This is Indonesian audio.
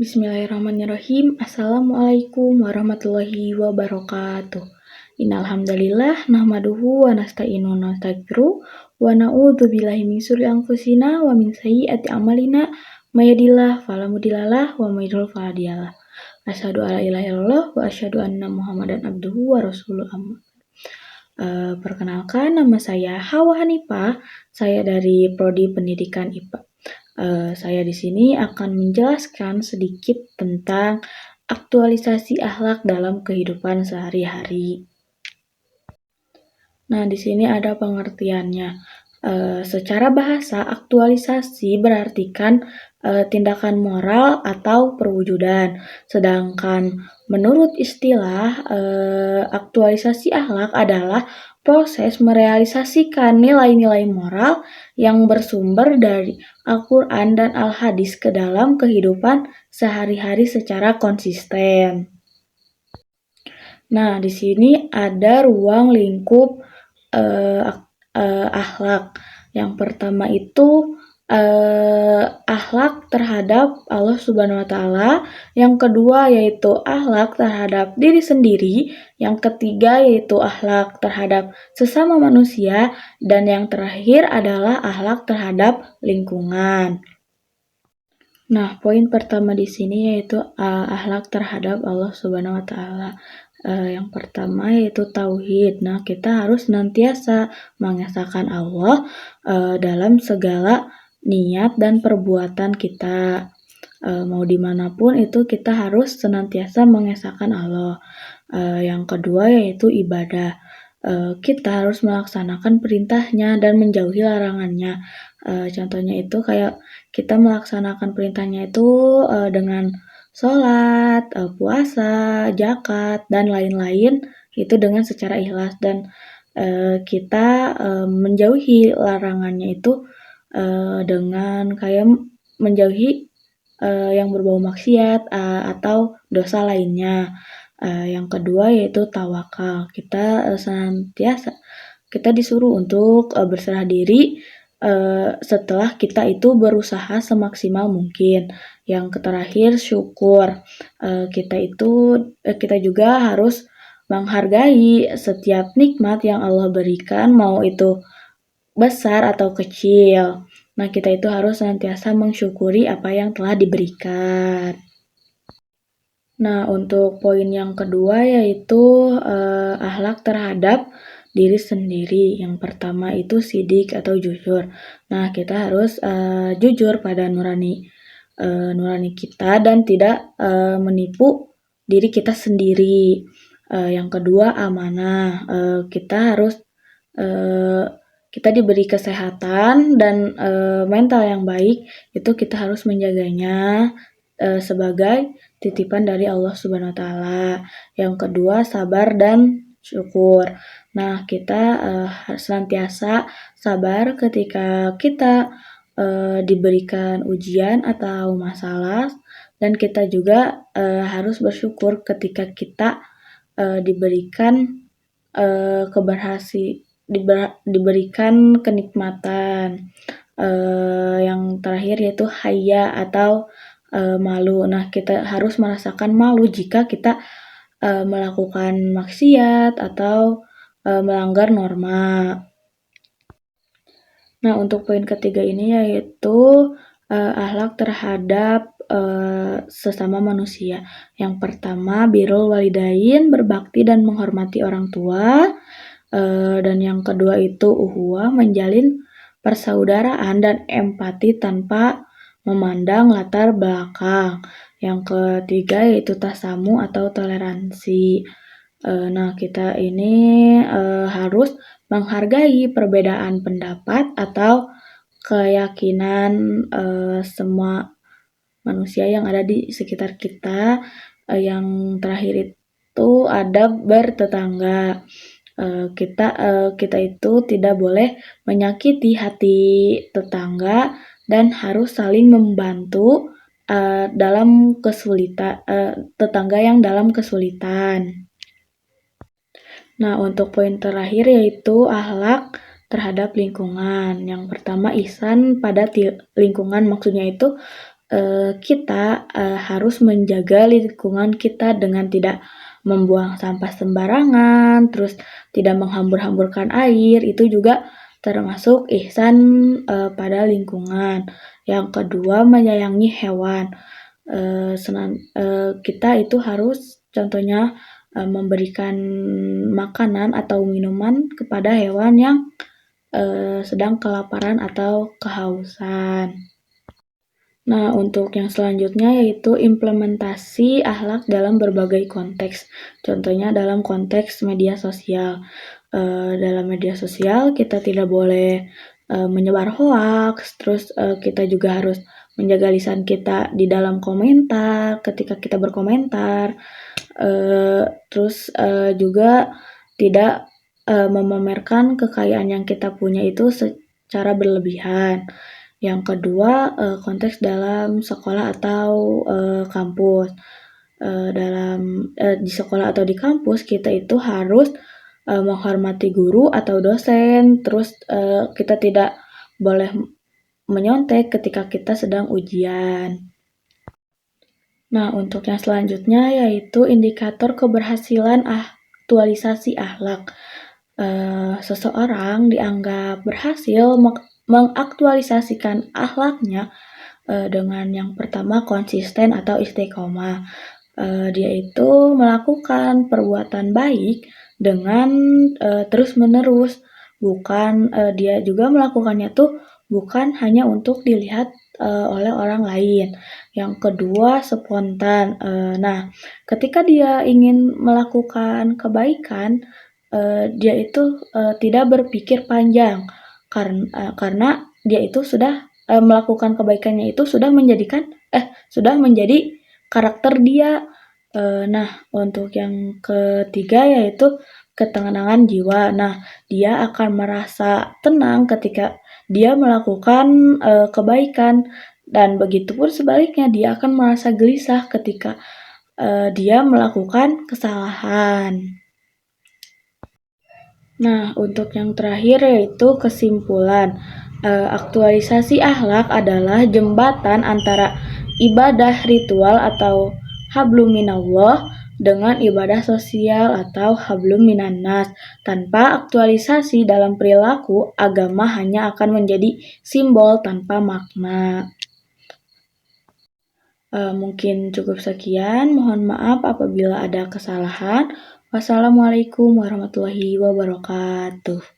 Bismillahirrahmanirrahim. Assalamualaikum warahmatullahi wabarakatuh. Innal hamdalillah nahmaduhu wa nasta'inu wa nastaghfiruh wa na'udzu billahi min syururi anfusina wa min sayyiati a'malina may yahdihillahu fala mudhillalah wa may yudhlil fala hadiyalah. Asyhadu alla ilaha illallah wa asyhadu anna Muhammadan abduhu wa rasuluh. Perkenalkan, nama saya Hawa Hanifah. Saya dari Prodi Pendidikan IPA. Saya di sini akan menjelaskan sedikit tentang aktualisasi akhlak dalam kehidupan sehari-hari. Nah, di sini ada pengertiannya. Secara bahasa, aktualisasi berartikan tindakan moral atau perwujudan. Sedangkan menurut istilah, aktualisasi akhlak adalah proses merealisasikan nilai-nilai moral yang bersumber dari Al-Quran dan Al-Hadis ke dalam kehidupan sehari-hari secara konsisten. Nah, di sini ada ruang lingkup akhlak. Yang pertama itu akhlak terhadap Allah Subhanahu wa Ta'ala. Yang kedua yaitu akhlak terhadap diri sendiri. Yang ketiga yaitu akhlak terhadap sesama manusia. Dan yang terakhir adalah akhlak terhadap lingkungan. Nah, poin pertama di sini yaitu akhlak terhadap Allah Subhanahu wa Ta'ala. Yang pertama yaitu tauhid. Nah, kita harus senantiasa mengesahkan Allah dalam segala niat dan perbuatan kita. Mau dimanapun itu kita harus senantiasa mengesahkan Allah. Yang kedua yaitu ibadah. Kita harus melaksanakan perintahnya dan menjauhi larangannya. Contohnya itu kayak kita melaksanakan perintahnya itu dengan sholat, puasa, zakat, dan lain-lain itu dengan secara ikhlas. Dan kita menjauhi larangannya itu dengan kayak menjauhi yang berbau maksiat atau dosa lainnya. Yang kedua yaitu tawakal. Kita senantiasa kita disuruh untuk berserah diri setelah kita itu berusaha semaksimal mungkin. Yang terakhir syukur. Kita juga harus menghargai setiap nikmat yang Allah berikan, mau itu besar atau kecil. Nah, kita itu harus senantiasa mensyukuri apa yang telah diberikan. Nah, untuk poin yang kedua yaitu akhlak terhadap diri sendiri. Yang pertama itu sidik atau jujur. Nah, kita harus jujur pada nurani kita dan tidak menipu diri kita sendiri. Yang kedua amanah. Kita diberi kesehatan dan mental yang baik, itu kita harus menjaganya sebagai titipan dari Allah Subhanahu wa Ta'ala. Yang kedua sabar dan syukur. Nah, kita senantiasa sabar ketika kita diberikan ujian atau masalah, dan kita juga harus bersyukur ketika kita diberikan diberikan kenikmatan. Yang terakhir yaitu haya atau malu. Nah, kita harus merasakan malu jika kita melakukan maksiat atau melanggar norma. Nah, untuk poin ketiga ini yaitu akhlak terhadap sesama manusia. Yang pertama birrul walidain, berbakti dan menghormati orang tua. Dan yang kedua itu uhuwah, menjalin persaudaraan dan empati tanpa memandang latar belakang. Yang ketiga yaitu tasamu atau toleransi. Nah, kita ini harus menghargai perbedaan pendapat atau keyakinan semua manusia yang ada di sekitar kita. Yang terakhir itu adab bertetangga. Kita itu tidak boleh menyakiti hati tetangga dan harus saling membantu dalam kesulitan tetangga yang dalam kesulitan. Nah, untuk poin terakhir yaitu akhlak terhadap lingkungan. Yang pertama ihsan pada lingkungan, maksudnya itu kita harus menjaga lingkungan kita dengan tidak membuang sampah sembarangan, terus tidak menghambur-hamburkan air, itu juga termasuk ihsan pada lingkungan. Yang kedua, menyayangi hewan. Kita itu harus contohnya memberikan makanan atau minuman kepada hewan yang sedang kelaparan atau kehausan. Nah, untuk yang selanjutnya yaitu implementasi akhlak dalam berbagai konteks. Contohnya dalam konteks media sosial. Dalam media sosial kita tidak boleh menyebar hoaks, terus kita juga harus menjaga lisan kita di dalam komentar, ketika kita berkomentar, terus juga tidak memamerkan kekayaan yang kita punya itu secara berlebihan. Yang kedua, konteks dalam sekolah atau kampus. Di sekolah atau di kampus kita itu harus menghormati guru atau dosen, terus kita tidak boleh menyontek ketika kita sedang ujian. Nah, untuk yang selanjutnya yaitu indikator keberhasilan aktualisasi akhlak. Seseorang dianggap berhasil mengaktualisasikan akhlaknya dengan yang pertama konsisten atau istiqomah. Dia itu melakukan perbuatan baik dengan terus-menerus, bukan dia juga melakukannya tuh bukan hanya untuk dilihat oleh orang lain. Yang kedua, spontan. Nah, ketika dia ingin melakukan kebaikan, dia itu tidak berpikir panjang karena dia itu sudah melakukan kebaikannya itu sudah menjadi karakter dia. Nah, untuk yang ketiga yaitu ketenangan jiwa. Nah, dia akan merasa tenang ketika dia melakukan kebaikan, dan begitu pun sebaliknya dia akan merasa gelisah ketika dia melakukan kesalahan. Nah, untuk yang terakhir yaitu kesimpulan. Aktualisasi akhlak adalah jembatan antara ibadah ritual atau hablum minallah dengan ibadah sosial atau hablum minannas. Tanpa aktualisasi dalam perilaku, agama hanya akan menjadi simbol tanpa makna. Mungkin cukup sekian. Mohon maaf apabila ada kesalahan. Wassalamualaikum warahmatullahi wabarakatuh.